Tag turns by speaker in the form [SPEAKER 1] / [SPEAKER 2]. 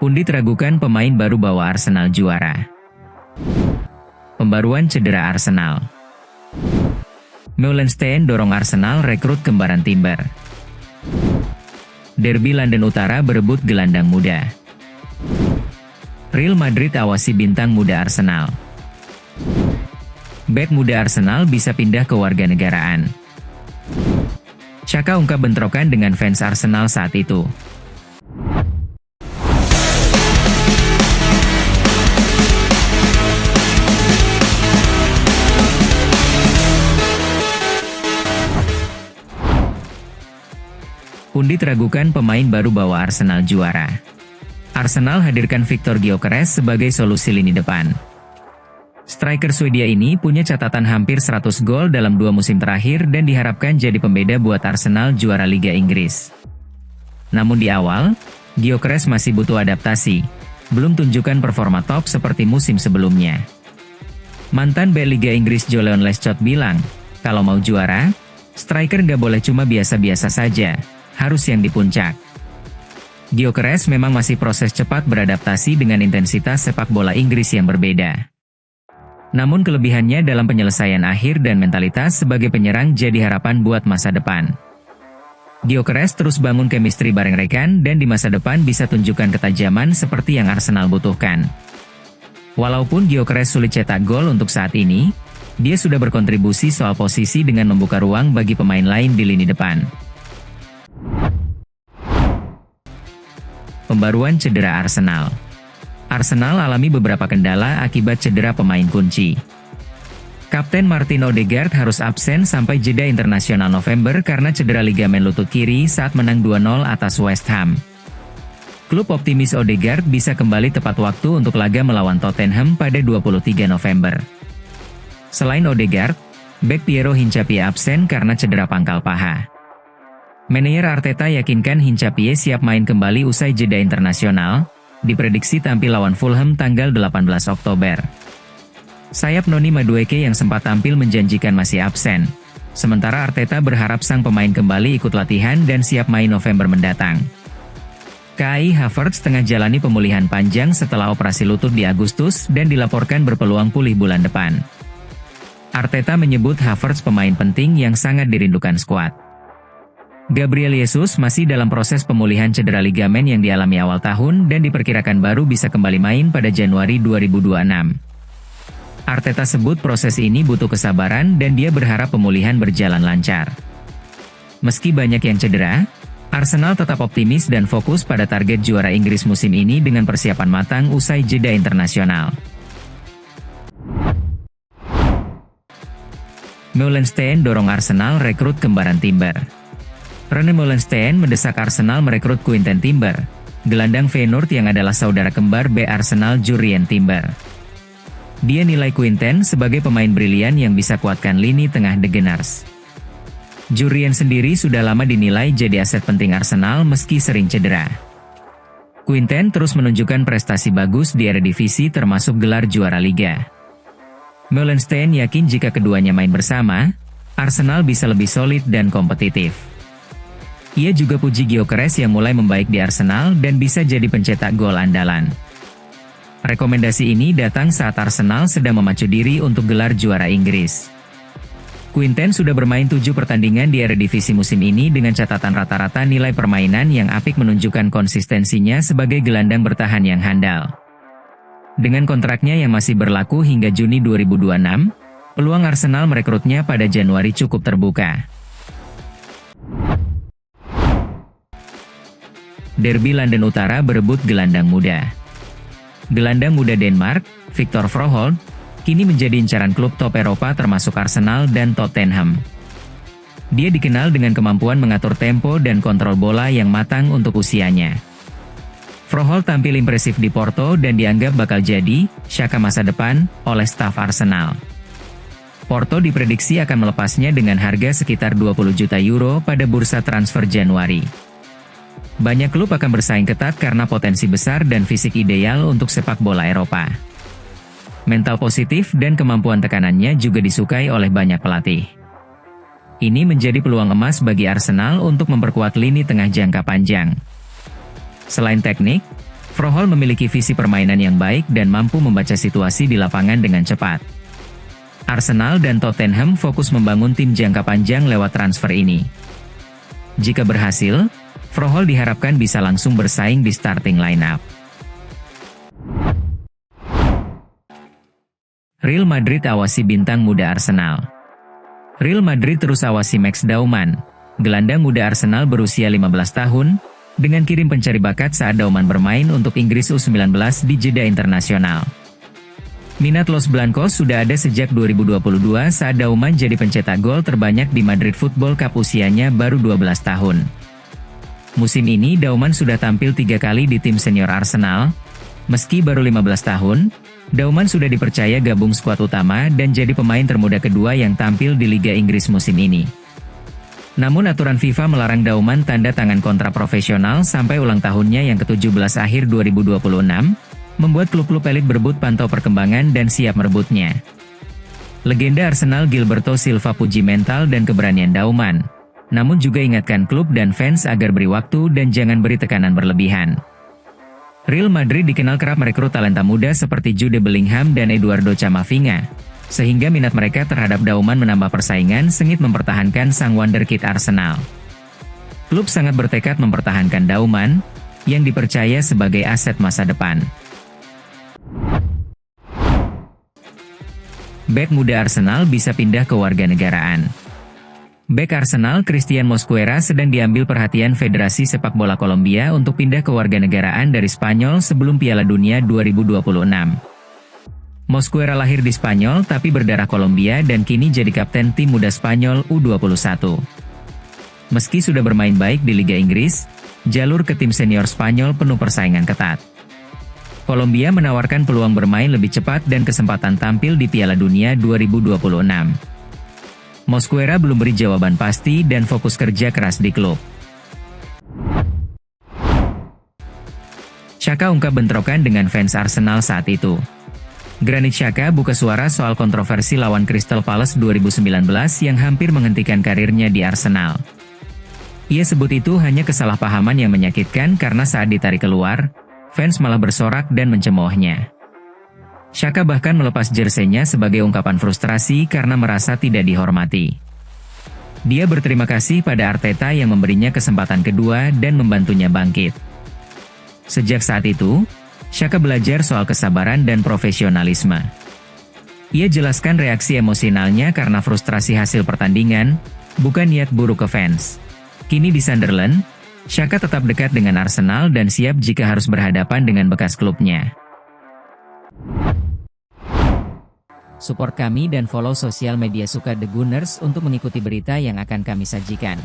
[SPEAKER 1] Pundit ragukan pemain baru bawa Arsenal juara. Pembaruan cedera Arsenal. Meulensteen dorong Arsenal rekrut kembaran Timber. Derby London Utara berebut gelandang muda. Real Madrid awasi bintang muda Arsenal. Bek muda Arsenal bisa pindah ke warganegaraan. Xhaka ungkap bentrokan dengan fans Arsenal saat itu. Pundit ragukan pemain baru bawa Arsenal juara. Arsenal hadirkan Viktor Gyökeres sebagai solusi lini depan. Striker Swedia ini punya catatan hampir 100 gol dalam 2 musim terakhir dan diharapkan jadi pembeda buat Arsenal juara Liga Inggris. Namun di awal, Gyökeres masih butuh adaptasi, belum tunjukkan performa top seperti musim sebelumnya. Mantan bek Liga Inggris Joleon Lescott bilang, kalau mau juara, striker nggak boleh cuma biasa-biasa saja, harus yang di puncak. Gyökeres memang masih proses cepat beradaptasi dengan intensitas sepak bola Inggris yang berbeda. Namun kelebihannya dalam penyelesaian akhir dan mentalitas sebagai penyerang jadi harapan buat masa depan. Gyökeres terus bangun chemistry bareng rekan dan di masa depan bisa tunjukkan ketajaman seperti yang Arsenal butuhkan. Walaupun Gyökeres sulit cetak gol untuk saat ini, dia sudah berkontribusi soal posisi dengan membuka ruang bagi pemain lain di lini depan. Pembaruan cedera Arsenal. Arsenal alami beberapa kendala akibat cedera pemain kunci. Kapten Martin Odegaard harus absen sampai jeda internasional November karena cedera ligamen lutut kiri saat menang 2-0 atas West Ham. Klub optimis Odegaard bisa kembali tepat waktu untuk laga melawan Tottenham pada 23 November. Selain Odegaard, bek Piero Hincapié absen karena cedera pangkal paha. Manajer Arteta yakinkan Hincapié siap main kembali usai jeda internasional, diprediksi tampil lawan Fulham tanggal 18 Oktober. Sayap Noni Madueke yang sempat tampil menjanjikan masih absen, sementara Arteta berharap sang pemain kembali ikut latihan dan siap main November mendatang. Kai Havertz tengah jalani pemulihan panjang setelah operasi lutut di Agustus dan dilaporkan berpeluang pulih bulan depan. Arteta menyebut Havertz pemain penting yang sangat dirindukan skuad. Gabriel Jesus masih dalam proses pemulihan cedera ligamen yang dialami awal tahun dan diperkirakan baru bisa kembali main pada Januari 2026. Arteta sebut proses ini butuh kesabaran dan dia berharap pemulihan berjalan lancar. Meski banyak yang cedera, Arsenal tetap optimis dan fokus pada target juara Inggris musim ini dengan persiapan matang usai jeda internasional. Meulensteen dorong Arsenal rekrut kembaran Timber. Rene Meulensteen mendesak Arsenal merekrut Quinten Timber, gelandang Feyenoord yang adalah saudara kembar bek Arsenal Jurrien Timber. Dia nilai Quinten sebagai pemain brilian yang bisa kuatkan lini tengah The Gunners. Jurrien sendiri sudah lama dinilai jadi aset penting Arsenal meski sering cedera. Quinten terus menunjukkan prestasi bagus di Eredivisie termasuk gelar juara Liga. Meulensteen yakin jika keduanya main bersama, Arsenal bisa lebih solid dan kompetitif. Ia juga puji Gyökeres yang mulai membaik di Arsenal dan bisa jadi pencetak gol andalan. Rekomendasi ini datang saat Arsenal sedang memacu diri untuk gelar juara Inggris. Quinten sudah bermain 7 pertandingan di Eredivisie musim ini dengan catatan rata-rata nilai permainan yang apik menunjukkan konsistensinya sebagai gelandang bertahan yang handal. Dengan kontraknya yang masih berlaku hingga Juni 2026, peluang Arsenal merekrutnya pada Januari cukup terbuka. Derby London Utara berebut gelandang muda. Gelandang muda Denmark, Victor Froholt, kini menjadi incaran klub top Eropa termasuk Arsenal dan Tottenham. Dia dikenal dengan kemampuan mengatur tempo dan kontrol bola yang matang untuk usianya. Froholt tampil impresif di Porto dan dianggap bakal jadi Xhaka masa depan oleh staf Arsenal. Porto diprediksi akan melepasnya dengan harga sekitar 20 juta euro pada bursa transfer Januari. Banyak klub akan bersaing ketat karena potensi besar dan fisik ideal untuk sepak bola Eropa. Mental positif dan kemampuan tekanannya juga disukai oleh banyak pelatih. Ini menjadi peluang emas bagi Arsenal untuk memperkuat lini tengah jangka panjang. Selain teknik, Froholt memiliki visi permainan yang baik dan mampu membaca situasi di lapangan dengan cepat. Arsenal dan Tottenham fokus membangun tim jangka panjang lewat transfer ini. Jika berhasil, Froholt diharapkan bisa langsung bersaing di starting lineup. Real Madrid awasi bintang muda Arsenal. Real Madrid terus awasi Max Dauman, gelandang muda Arsenal berusia 15 tahun, dengan kirim pencari bakat saat Dauman bermain untuk Inggris U19 di jeda internasional. Minat Los Blancos sudah ada sejak 2022 saat Dauman jadi pencetak gol terbanyak di Madrid Football Cup usianya baru 12 tahun. Musim ini Dauman sudah tampil 3 kali di tim senior Arsenal. Meski baru 15 tahun, Dauman sudah dipercaya gabung skuad utama dan jadi pemain termuda kedua yang tampil di Liga Inggris musim ini. Namun aturan FIFA melarang Dauman tanda tangan kontrak profesional sampai ulang tahunnya yang ke-17 akhir 2026, membuat klub-klub elit berebut pantau perkembangan dan siap merebutnya. Legenda Arsenal Gilberto Silva puji mental dan keberanian Dauman, namun juga ingatkan klub dan fans agar beri waktu dan jangan beri tekanan berlebihan. Real Madrid dikenal kerap merekrut talenta muda seperti Jude Bellingham dan Eduardo Camavinga, sehingga minat mereka terhadap Dauman menambah persaingan sengit mempertahankan sang wonderkid Arsenal. Klub sangat bertekad mempertahankan Dauman, yang dipercaya sebagai aset masa depan. Bek muda Arsenal bisa pindah ke warganegaraan. Bek Arsenal Christian Mosquera sedang diambil perhatian Federasi Sepak Bola Kolombia untuk pindah ke warganegaraan dari Spanyol sebelum Piala Dunia 2026. Mosquera lahir di Spanyol tapi berdarah Kolombia dan kini jadi kapten tim muda Spanyol U21. Meski sudah bermain baik di Liga Inggris, jalur ke tim senior Spanyol penuh persaingan ketat. Kolombia menawarkan peluang bermain lebih cepat dan kesempatan tampil di Piala Dunia 2026. Mosquera belum beri jawaban pasti dan fokus kerja keras di klub. Xhaka ungkap bentrokan dengan fans Arsenal saat itu. Granit Xhaka buka suara soal kontroversi lawan Crystal Palace 2019 yang hampir menghentikan karirnya di Arsenal. Ia sebut itu hanya kesalahpahaman yang menyakitkan karena saat ditarik keluar, fans malah bersorak dan mencemoohnya. Xhaka bahkan melepas jersey-nya sebagai ungkapan frustrasi karena merasa tidak dihormati. Dia berterima kasih pada Arteta yang memberinya kesempatan kedua dan membantunya bangkit. Sejak saat itu, Xhaka belajar soal kesabaran dan profesionalisme. Ia jelaskan reaksi emosionalnya karena frustrasi hasil pertandingan, bukan niat buruk ke fans. Kini di Sunderland, Xhaka tetap dekat dengan Arsenal dan siap jika harus berhadapan dengan bekas klubnya. Support kami dan follow sosial media Suka The Gunners untuk mengikuti berita yang akan kami sajikan.